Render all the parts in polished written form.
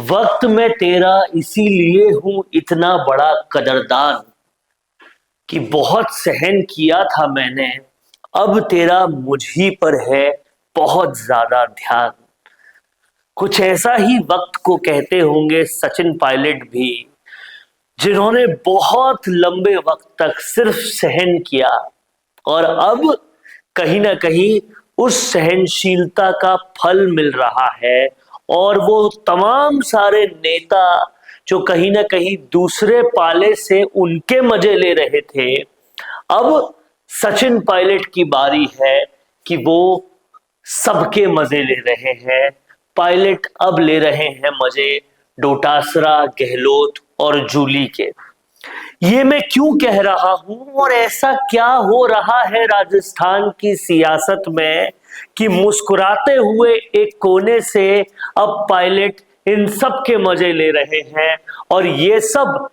वक्त में तेरा इसीलिए हूं इतना बड़ा कदरदान कि बहुत सहन किया था मैंने। अब तेरा मुझ ही पर है बहुत ज्यादा ध्यान। कुछ ऐसा ही वक्त को कहते होंगे सचिन पायलट भी, जिन्होंने बहुत लंबे वक्त तक सिर्फ सहन किया और अब कहीं ना कहीं उस सहनशीलता का फल मिल रहा है। और वो तमाम सारे नेता जो कहीं ना कहीं दूसरे पाले से उनके मजे ले रहे थे, अब सचिन पायलट की बारी है कि वो सबके मजे ले रहे हैं। पायलट अब ले रहे हैं मजे डोटासरा, गहलोत और जूली के। ये मैं क्यों कह रहा हूं और ऐसा क्या हो रहा है राजस्थान की सियासत में कि मुस्कुराते हुए एक कोने से अब पायलट इन सब के मजे ले रहे हैं। और ये सब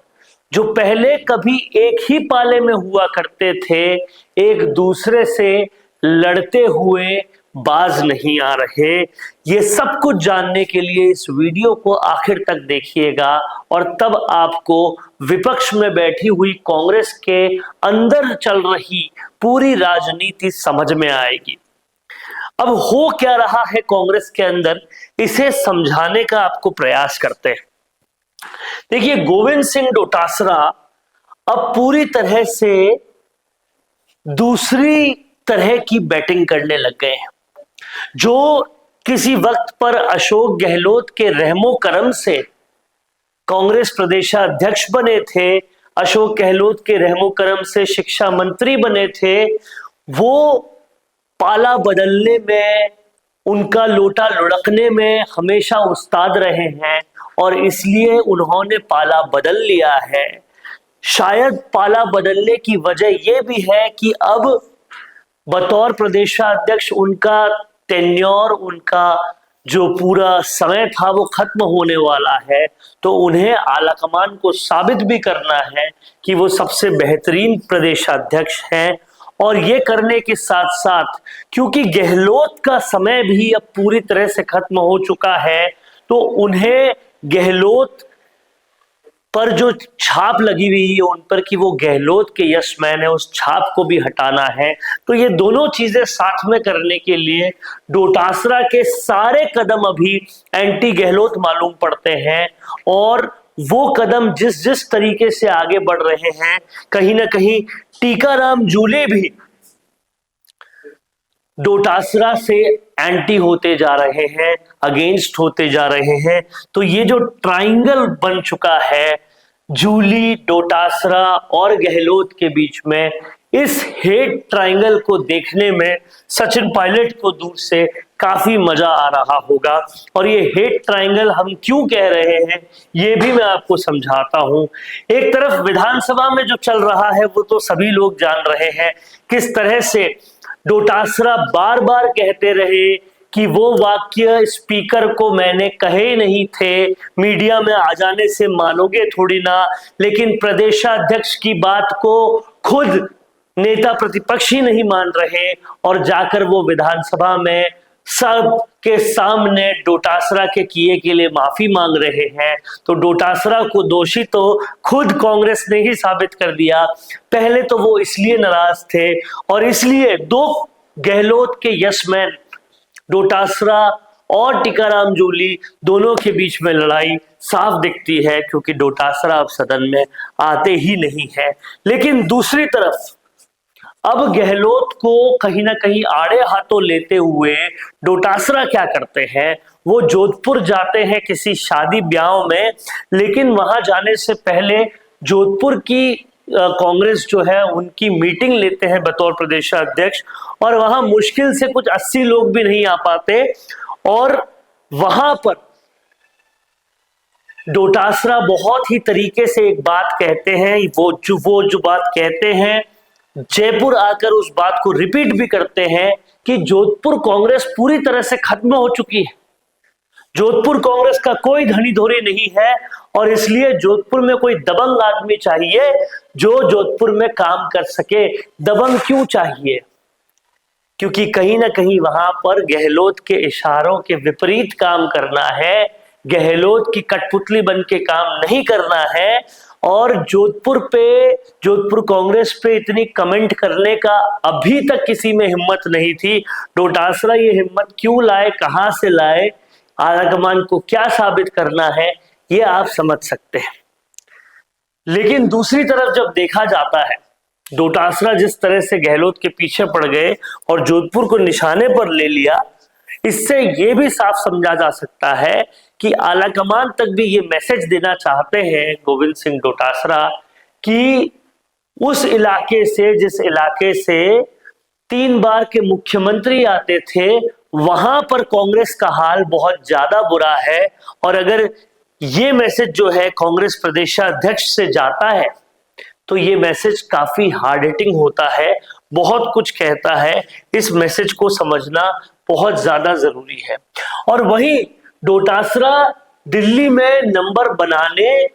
जो पहले कभी एक ही पाले में हुआ करते थे, एक दूसरे से लड़ते हुए बाज नहीं आ रहे। ये सब कुछ जानने के लिए इस वीडियो को आखिर तक देखिएगा और तब आपको विपक्ष में बैठी हुई कांग्रेस के अंदर चल रही पूरी राजनीति समझ में आएगी। अब हो क्या रहा है कांग्रेस के अंदर, इसे समझाने का आपको प्रयास करते हैं। देखिए, गोविंद सिंह डोटासरा अब पूरी तरह से दूसरी तरह की बैटिंग करने लग गए हैं। जो किसी वक्त पर अशोक गहलोत के रहमो करम से कांग्रेस प्रदेशाध्यक्ष बने थे, अशोक गहलोत के रहमो करम से शिक्षा मंत्री बने थे, वो पाला बदलने में, उनका लोटा लुढ़कने में हमेशा उस्ताद रहे हैं और इसलिए उन्होंने पाला बदल लिया है। शायद पाला बदलने की वजह यह भी है कि अब बतौर प्रदेशाध्यक्ष उनका टेन्योर, उनका जो पूरा समय था वो खत्म होने वाला है, तो उन्हें आलाकमान को साबित भी करना है कि वो सबसे बेहतरीन प्रदेशाध्यक्ष हैं। और ये करने के साथ साथ क्योंकि गहलोत का समय भी अब पूरी तरह से खत्म हो चुका है, तो उन्हें गहलोत पर जो छाप लगी हुई है उन पर कि वो गहलोत के यस मैन है, उस छाप को भी हटाना है। तो ये दोनों चीजें साथ में करने के लिए डोटासरा के सारे कदम अभी एंटी गहलोत मालूम पड़ते हैं। और वो कदम जिस जिस तरीके से आगे बढ़ रहे हैं, कहीं ना कहीं टीकाराम जूले भी डोटासरा से एंटी होते जा रहे हैं, अगेंस्ट होते जा रहे हैं। तो ये जो ट्राइंगल बन चुका है जूली, डोटासरा और गहलोत के बीच में, इस हेट ट्राइंगल को देखने में सचिन पायलट को दूर से काफी मजा आ रहा होगा। और ये हेट ट्राइंगल हम क्यों कह रहे हैं ये भी मैं आपको समझाता हूं। एक तरफ विधानसभा में जो चल रहा है वो तो सभी लोग जान रहे हैं, किस तरह से डोटासरा बार बार कहते रहे कि वो वाक्य स्पीकर को मैंने कहे नहीं थे, मीडिया में आ जाने से मानोगे थोड़ी ना। लेकिन प्रदेशाध्यक्ष की बात को खुद नेता प्रतिपक्ष ही नहीं मान रहे और जाकर वो विधानसभा में सब के सामने डोटासरा के किए के लिए माफी मांग रहे हैं। तो डोटासरा को दोषी तो खुद कांग्रेस ने ही साबित कर दिया। पहले तो वो इसलिए नाराज थे और इसलिए दो गहलोत के यशमैन डोटासरा और टीकाराम जूली दोनों के बीच में लड़ाई साफ दिखती है, क्योंकि डोटासरा अब सदन में आते ही नहीं है। लेकिन दूसरी तरफ अब गहलोत को कहीं ना कहीं आड़े हाथों लेते हुए डोटासरा क्या करते हैं, वो जोधपुर जाते हैं किसी शादी ब्याह में। लेकिन वहां जाने से पहले जोधपुर की कांग्रेस जो है उनकी मीटिंग लेते हैं बतौर प्रदेशाध्यक्ष, और वहां मुश्किल से कुछ 80 लोग भी नहीं आ पाते। और वहां पर डोटासरा बहुत ही तरीके से एक बात कहते हैं, वो जो बात कहते हैं जयपुर आकर उस बात को रिपीट भी करते हैं कि जोधपुर कांग्रेस पूरी तरह से खत्म हो चुकी है, जोधपुर कांग्रेस का कोई धनी धोरी नहीं है और इसलिए जोधपुर में कोई दबंग आदमी चाहिए जो जोधपुर में काम कर सके। दबंग क्यों चाहिए? क्योंकि कहीं ना कहीं वहां पर गहलोत के इशारों के विपरीत काम करना है। गहलोत की कठपुतली बन के काम नहीं करना है। और जोधपुर कांग्रेस पे इतनी कमेंट करने का अभी तक किसी में हिम्मत नहीं थी। डोटासरा ये हिम्मत क्यों लाए, कहां से लाए, आलाकमान को क्या साबित करना है, ये आप समझ सकते हैं। लेकिन दूसरी तरफ जब देखा जाता है, डोटासरा जिस तरह से गहलोत के पीछे पड़ गए और जोधपुर को निशाने पर ले लिया, इससे यह भी साफ समझा जा सकता है कि आलाकमान तक भी ये मैसेज देना चाहते हैं गोविंद सिंह डोटासरा कि उस इलाके से, जिस इलाके से 3 बार के मुख्यमंत्री आते थे, वहां पर कांग्रेस का हाल बहुत ज्यादा बुरा है। और अगर ये मैसेज जो है कांग्रेस प्रदेशाध्यक्ष से जाता है तो ये मैसेज काफी हार्ड हिटिंग होता है, बहुत कुछ कहता है। इस मैसेज को समझना बहुत ज्यादा जरूरी है। और वहीं डोटासरा दिल्ली में नंबर बनाने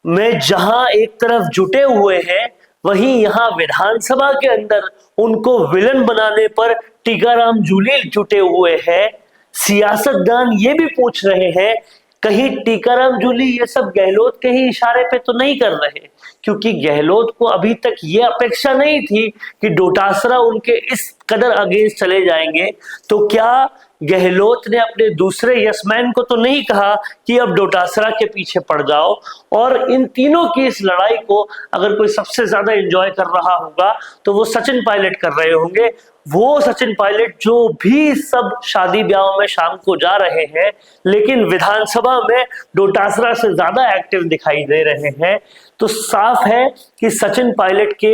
में जहां एक तरफ जुटे हुए हैं, वहीं यहां विधानसभा के अंदर उनको विलन बनाने पर टीकाराम जूली जुटे हुए हैं। सियासतदान ये भी पूछ रहे हैं कहीं टीकाराम जूली ये सब गहलोत के ही इशारे पे तो नहीं कर रहे, क्योंकि गहलोत को अभी तक ये अपेक्षा नहीं थी कि डोटासरा उनके इस कदर अगेंस्ट चले जाएंगे। तो क्या गहलोत ने अपने दूसरे यसमैन को तो नहीं कहा कि अब डोटासरा के पीछे पड़ जाओ? और इन तीनों की इस लड़ाई को अगर कोई सबसे ज्यादा एंजॉय कर रहा होगा तो वो सचिन पायलट कर रहे होंगे। वो सचिन पायलट जो भी सब शादी ब्याह में शाम को जा रहे हैं, लेकिन विधानसभा में डोटासरा से ज्यादा एक्टिव दिखाई दे रहे हैं। तो साफ है कि सचिन पायलट के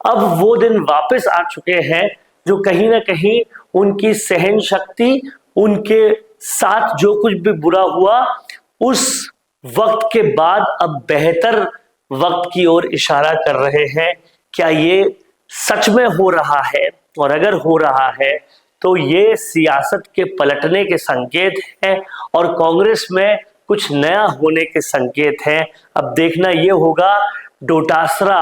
अब वो दिन वापस आ चुके हैं जो कहीं ना कहीं उनकी सहन शक्ति, उनके साथ जो कुछ भी बुरा हुआ उस वक्त के बाद अब बेहतर वक्त की ओर इशारा कर रहे हैं। क्या ये सच में हो रहा है? और अगर हो रहा है तो ये सियासत के पलटने के संकेत हैं और कांग्रेस में कुछ नया होने के संकेत हैं। अब देखना ये होगा डोटासरा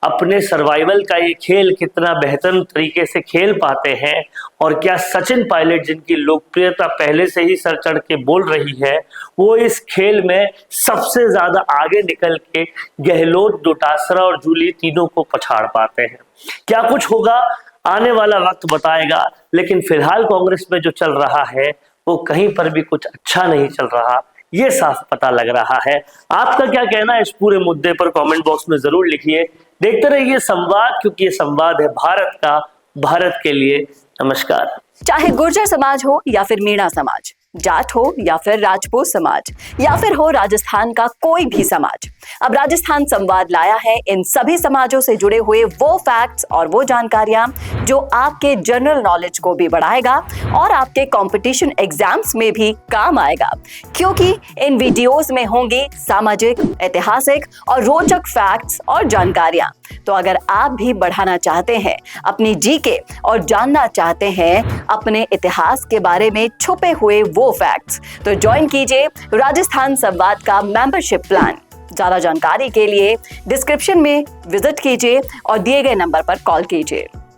अपने सर्वाइवल का ये खेल कितना बेहतर तरीके से खेल पाते हैं, और क्या सचिन पायलट जिनकी लोकप्रियता पहले से ही सर चढ़ के बोल रही है, वो इस खेल में सबसे ज्यादा आगे निकल के गहलोत, डोटासरा और जूली तीनों को पछाड़ पाते हैं। क्या कुछ होगा आने वाला वक्त बताएगा। लेकिन फिलहाल कांग्रेस में जो चल रहा है वो कहीं पर भी कुछ अच्छा नहीं चल रहा, ये साफ पता लग रहा है। आपका क्या कहना है इस पूरे मुद्दे पर कमेंट बॉक्स में जरूर लिखिए। देखते रहिए संवाद, क्योंकि ये संवाद है भारत का, भारत के लिए। नमस्कार। चाहे गुर्जर समाज हो या फिर मीणा समाज, जाट हो या फिर राजपूत समाज, या फिर हो राजस्थान का कोई भी समाज, अब राजस्थान संवाद लाया है इन सभी समाजों से जुड़े हुए वो फैक्ट्स और वो जानकारियां जो आपके जनरल नॉलेज को भी बढ़ाएगा और आपके कंपटीशन एग्जाम्स में भी काम आएगा। क्योंकि इन वीडियोस में होंगी सामाजिक, ऐतिहासिक और रोचक फैक्ट्स और जानकारियां। तो अगर आप भी बढ़ाना चाहते हैं अपनी जीके और जानना चाहते हैं अपने इतिहास के बारे में छुपे हुए वो फैक्ट्स, तो ज्वाइन कीजिए राजस्थान संवाद का मेंबरशिप प्लान। ज्यादा जानकारी के लिए डिस्क्रिप्शन में विजिट कीजिए और दिए गए नंबर पर कॉल कीजिए।